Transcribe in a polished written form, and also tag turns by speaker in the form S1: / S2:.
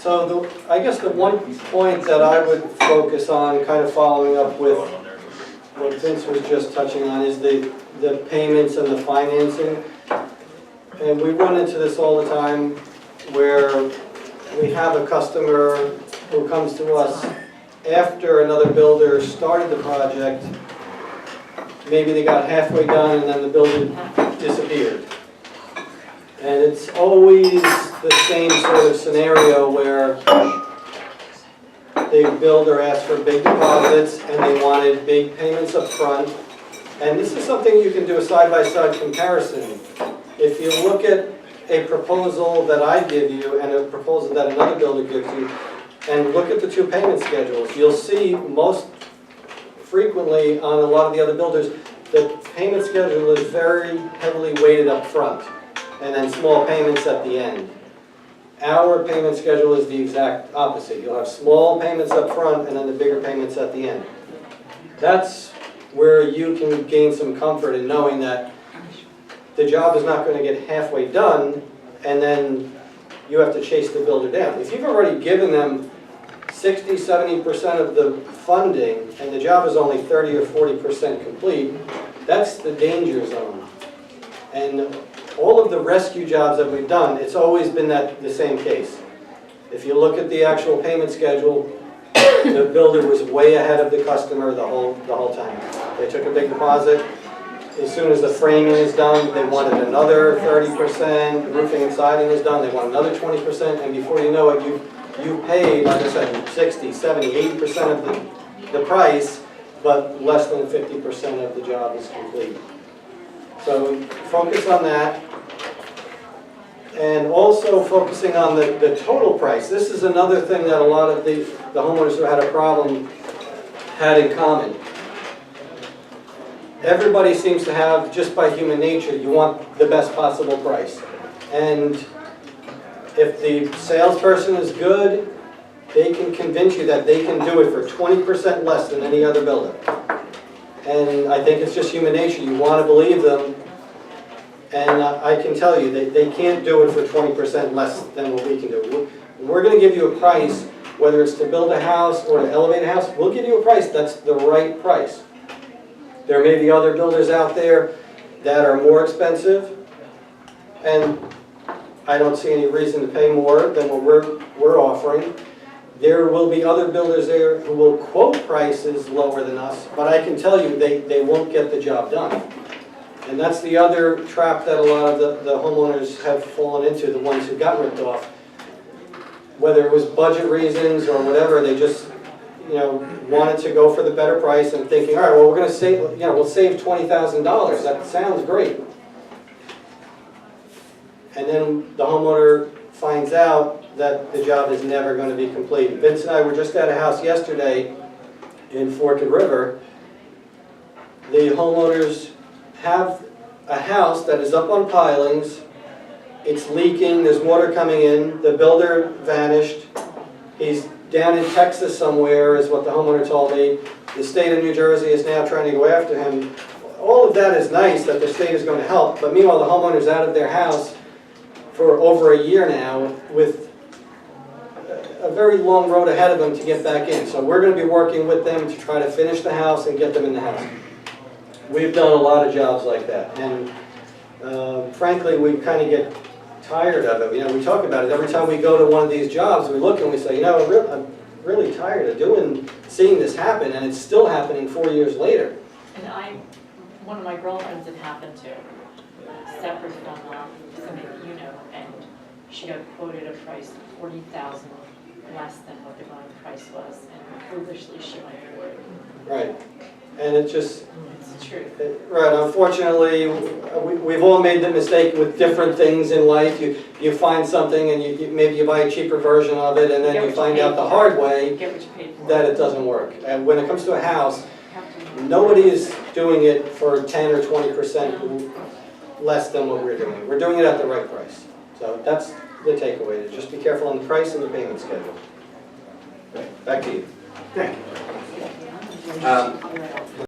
S1: So I guess the one point that I would focus on, kind of following up with what Vince was just touching on, is the payments and the financing. And we run into this all the time where we have a customer who comes to us after another builder started the project. Maybe they got halfway done and then the builder disappeared. And it's always the same sort of scenario where the builder asked for big deposits and they wanted big payments up front. And this is something you can do a side-by-side comparison. If you look at a proposal that I give you and a proposal that another builder gives you, and look at the two payment schedules, you'll see most frequently on a lot of the other builders, the payment schedule is very heavily weighted up front, and then small payments at the end. Our payment schedule is the exact opposite. You'll have small payments up front and then the bigger payments at the end. That's where you can gain some comfort in knowing that the job is not going to get halfway done and then you have to chase the builder down. If you've already given them 60–70% of the funding and the job is only 30 or 40% complete, that's the danger zone. And all of the rescue jobs that we've done, it's always been the same case. If you look at the actual payment schedule, the builder was way ahead of the customer the whole time. They took a big deposit. As soon as the framing is done, they wanted another 30%. Roofing and siding is done, they want another 20%. And before you know it, you paid, like I said, 60, 70, 80% of the price, but less than 50% of the job is complete. So focus on that. And also focusing on the total price. This is another thing that a lot of the homeowners who had a problem had in common. Everybody seems to have, just by human nature, you want the best possible price. And if the salesperson is good, they can convince you that they can do it for 20% less than any other builder. And I think it's just human nature. You want to believe them. And I can tell you, they can't do it for 20% less than what we can do. We're going to give you a price, whether it's to build a house or to elevate a house, we'll give you a price that's the right price. There may be other builders out there that are more expensive, and I don't see any reason to pay more than what we're offering. There will be other builders there who will quote prices lower than us, but I can tell you they won't get the job done. And that's the other trap that a lot of the homeowners have fallen into, the ones who got ripped off. Whether it was budget reasons or whatever, they just wanted to go for the better price and thinking, all right, well, we're going to save, we'll save $20,000. That sounds great. And then the homeowner finds out that the job is never going to be completed. Vince and I were just at a house yesterday in Forked River. The homeowners have a house that is up on pilings. It's leaking, there's water coming in, the builder vanished. He's down in Texas somewhere, is what the homeowner told me. The state of New Jersey is now trying to go after him. All of that is nice that the state is going to help, but meanwhile the homeowner's out of their house for over a year now with a very long road ahead of them to get back in. So we're going to be working with them to try to finish the house and get them in the house. We've done a lot of jobs like that, and frankly, we kind of get tired of it. We talk about it every time we go to one of these jobs. We look and we say, I'm really tired of seeing this happen, and it's still happening 4 years later.
S2: And one of my girlfriends it happened to, separate from somebody and she got quoted a price of $40,000 less than what the going price was, and foolishly she went for it.
S1: Right. And it just...
S2: It's the truth.
S1: Right, unfortunately, we've all made the mistake with different things in life. You find something and maybe you buy a cheaper version of it, and then you find out the hard way that it doesn't work. And when it comes to a house, nobody is doing it for 10 or 20% less than what we're doing. We're doing it at the right price. So that's the takeaway. Just be careful on the price and the payment schedule. Back to you.
S3: Thank you.